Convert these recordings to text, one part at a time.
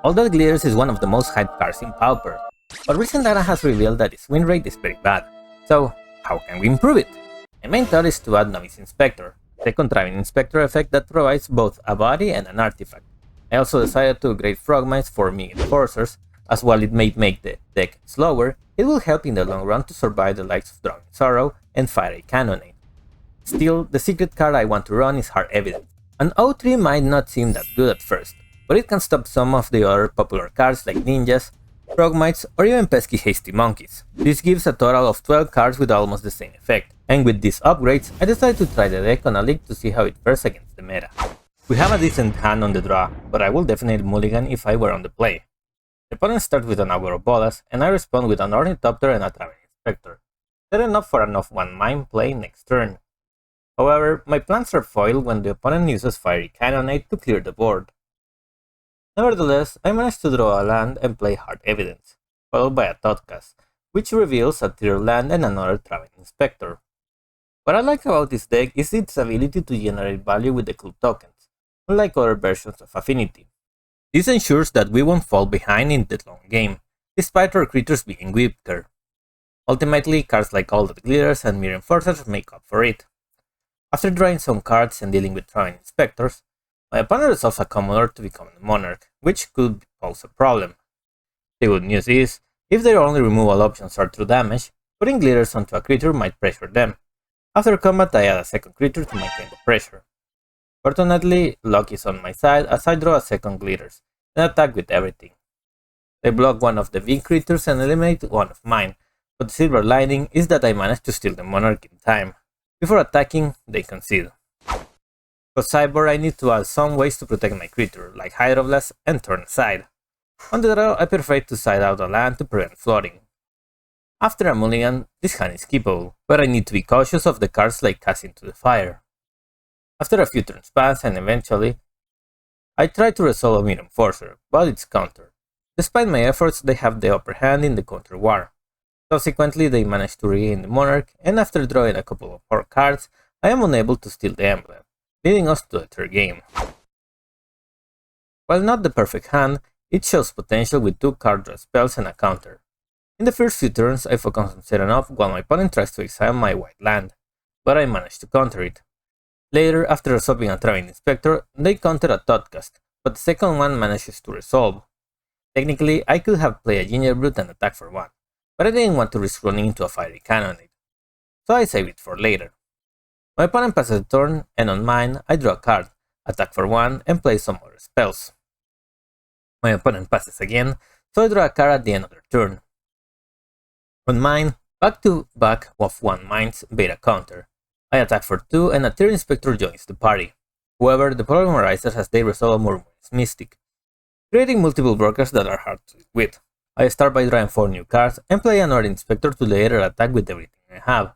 Orzhov Glitters is one of the most hyped cards in Pauper, but recent data has revealed that its win rate is very bad. So, how can we improve it? My main thought is to add Novice Inspector, the contriving inspector effect that provides both a body and an artifact. I also decided to upgrade Frogmites for Mega Enforcers, as while it may make the deck slower, it will help in the long run to survive the likes of Drowning Sorrow and Fiery Cannonade. Still, the secret card I want to run is Hard Evidence. An O3 might not seem that good at first, but it can stop some of the other popular cards like Ninjas, Frogmites, or even pesky Hasty Monkeys. This gives a total of 12 cards with almost the same effect, and with these upgrades, I decided to try the deck on a league to see how it fares against the meta. We have a decent hand on the draw, but I will definitely mulligan if I were on the play. The opponent starts with an Augur of Bolas, and I respond with an Ornithopter and a Traveling Inspector, setting up for an off-1 mind play next turn. However, my plans are foiled when the opponent uses Fiery Cannonade to clear the board. Nevertheless, I managed to draw a land and play Hard Evidence, followed by a Thoughtcast, which reveals a tier land and another Traveling Inspector. What I like about this deck is its ability to generate value with the club tokens, unlike other versions of Affinity. This ensures that we won't fall behind in the long game, despite our creatures being weaker. Ultimately, cards like Orzhov Glitters and Mirror Enforcers make up for it. After drawing some cards and dealing with Traveling Inspectors, my opponent resolves a Commodore to become a Monarch, which could pose a problem. The good news is, if their only removal options are through damage, putting Glitters onto a creature might pressure them. After combat, I add a second creature to maintain the pressure. Fortunately, luck is on my side as I draw a second Glitters and attack with everything. They block one of the big creatures and eliminate one of mine, but the silver lining is that I managed to steal the Monarch in time. Before attacking, they concede. For sideboard, I need to add some ways to protect my creature, like Hydroblast and turn aside. On the draw, I prefer to side out a land to prevent flooding. After a mulligan, this hand is keepable, but I need to be cautious of the cards like Cast into the Fire. After a few turns pass and eventually, I try to resolve a Mirror Enforcer, but it's countered. Despite my efforts, they have the upper hand in the counter war. Subsequently, they manage to regain the Monarch, and after drawing a couple of more cards, I am unable to steal the emblem, leading us to the third game. While not the perfect hand, it shows potential with 2 card draw spells and a counter. In the first few turns, I focus on setting up while my opponent tries to exile my white land, but I manage to counter it. Later, after resolving a Traveling Inspector, they counter a Thoughtcast, but the second one manages to resolve. Technically, I could have played a Gingerbrute and attack for 1, but I didn't want to risk running into a Fiery Cannonade, so I save it for later. My opponent passes the turn, and on mine, I draw a card, attack for 1, and play some other spells. My opponent passes again, so I draw a card at the end of their turn. On mine, back to back of 1 Mind's beta counter. I attack for 2 and a Tier Inspector joins the party. However, the problem arises as they resolve a Murmurous Mystic, creating multiple blockers that are hard to deal with. I start by drawing 4 new cards and play another Inspector to later attack with everything I have.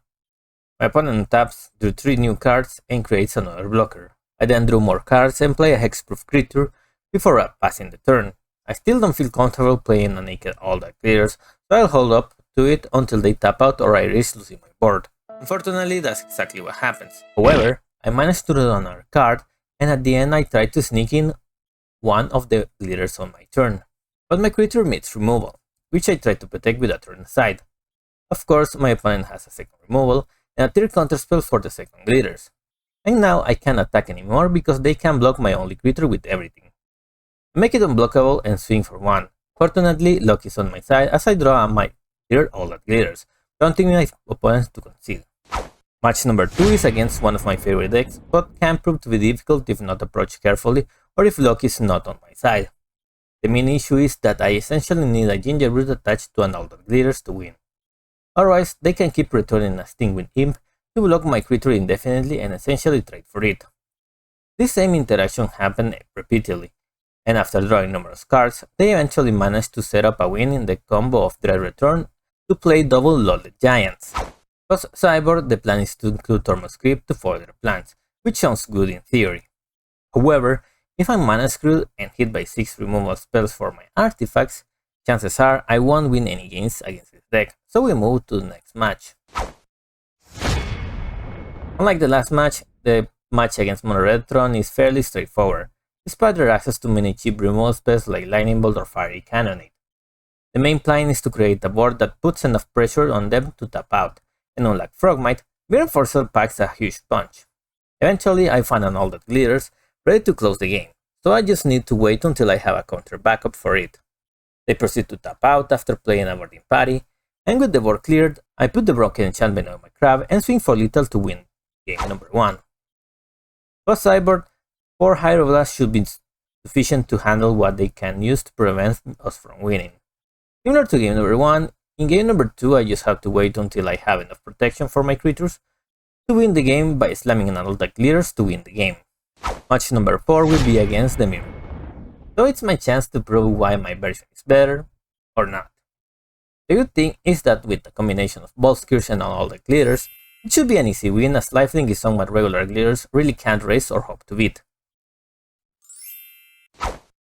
My opponent taps, drew 3 new cards and creates another blocker. I then drew more cards and play a Hexproof creature before passing the turn. I still don't feel comfortable playing a naked Orzhov Glitters, so I'll hold up to it until they tap out or I risk losing my board. Unfortunately, that's exactly what happens. However, I managed to draw another card, and at the end I tried to sneak in one of the Glitters on my turn, but my creature meets removal, which I tried to protect with a turn aside. Of course, my opponent has a second removal, and a tier counterspell for the second Glitters. And now I can't attack anymore because they can block my only creature with everything. I make it unblockable and swing for 1. Fortunately, luck is on my side as I draw my tier Orzhov Glitters, prompting my opponents to concede. Match number 2 is against one of my favorite decks, but can prove to be difficult if not approached carefully or if luck is not on my side. The main issue is that I essentially need a Gingerbrute attached to an Orzhov Glitters to win. Otherwise, they can keep returning a Stingwind Imp to block my creature indefinitely and essentially trade for it. This same interaction happened repeatedly, and after drawing numerous cards, they eventually managed to set up a win in the combo of Red Tron to play double Loaded Giants. Plus sideboard, the plan is to include Tormoscrypt to foil their plans, which sounds good in theory. However, if I'm mana screwed and hit by 6 removal spells for my artifacts, chances are I won't win any games against this deck, so we move to the next match. Unlike the last match, the match against Red Tron is fairly straightforward. despite their access to many cheap removal spells like Lightning Bolt or Fiery Cannonade. The main plan is to create a board that puts enough pressure on them to tap out, and unlike Frogmite, Mirror Forcer packs a huge punch. Eventually, I find an Orzhov Glitters ready to close the game, so I just need to wait until I have a counter backup for it. They proceed to tap out after playing a boarding party, and with the board cleared, I put the broken enchantment on my crab and swing for lethal to win game number 1. Post sideboard, 4 Hydroblast should be sufficient to handle what they can use to prevent us from winning. Similar to game number 1, in game number 2 I just have to wait until I have enough protection for my creatures to win the game by slamming an Orzhov Glitters to win the game. Match number 4 will be against the Mirror, so it's my chance to prove why my version is better, or not. The good thing is that with the combination of Bolt Skirts and Orzhov Glitters, it should be an easy win as lifelink is somewhat regular Glitters really can't race or hope to beat.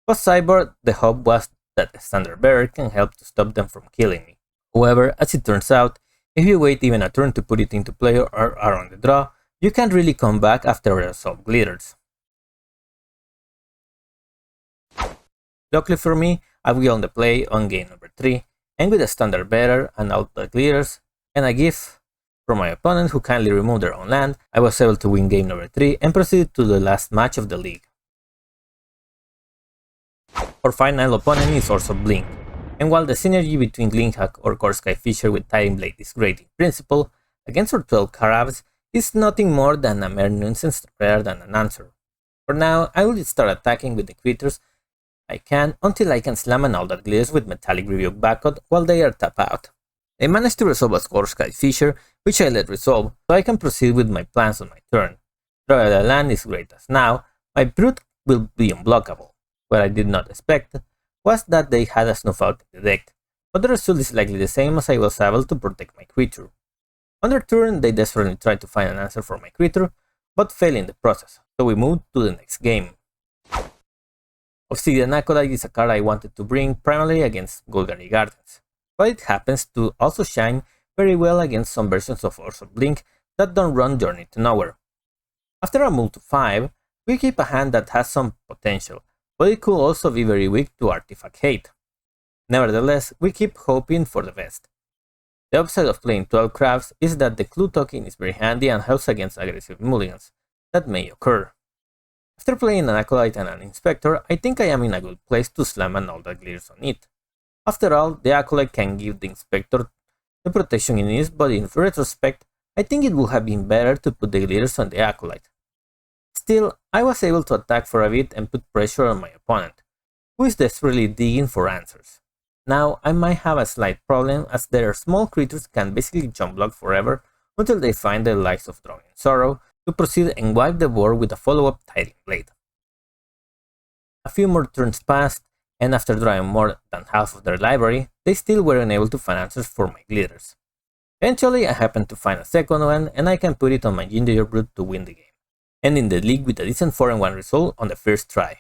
Post sideboard, the hope was that the Standard Bearer can help to stop them from killing me. However, as it turns out, if you wait even a turn to put it into play or are on the draw, you can't really come back after Orzhov Glitters. Luckily for me, I will on the play on game number 3, and with a Standard Bearer and Orzhov Glitters, and a gift from my opponent who kindly removed their own land, I was able to win game number 3 and proceed to the last match of the league. Our final opponent is Orzhov Blink, and while the synergy between Glinkhack or Korskai Fisher with Tiding Blade is great in principle, against our 12 CRABS is nothing more than a mere nuisance rather than an answer. For now, I will start attacking with the creatures I can until I can slam an Orzhov Glitters with Metallic Rebuke backup while they are tap out. I managed to resolve a Korskai Fisher, which I let resolve, so I can proceed with my plans on my turn. Draw the land is great as now, my Brute will be unblockable. What I did not expect was that they had a Snuff Out in the deck, but the result is likely the same as I was able to protect my creature. On their turn, they desperately tried to find an answer for my creature, but failed in the process, so we moved to the next game. Obsidian Acolyte is a card I wanted to bring primarily against Golgari Gardens, but it happens to also shine very well against some versions of Orzhov Blink that don't run Journey to Nowhere. After a move to 5, we keep a hand that has some potential, but it could also be very weak to Artifact Hate. Nevertheless, we keep hoping for the best. The upside of playing 12 CRABS is that the Clue token is very handy and helps against aggressive mulligans that may occur. After playing an Acolyte and an Inspector, I think I am in a good place to slam an Orzhov Glitters on it. After all, the Acolyte can give the Inspector the protection it needs, but in retrospect, I think it would have been better to put the Glitters on the Acolyte. Still, I was able to attack for a bit and put pressure on my opponent, who is desperately digging for answers. Now, I might have a slight problem as their small creatures can basically jump block forever until they find the likes of Drowning Sorrow to proceed and wipe the board with a follow-up Tiding Blade. A few more turns passed, and after drawing more than half of their library, they still were unable to find answers for my Glitters. Eventually, I happened to find a second one, and I can put it on my Ginger Brute to win the game, ending the league with a decent 4-1 result on the first try.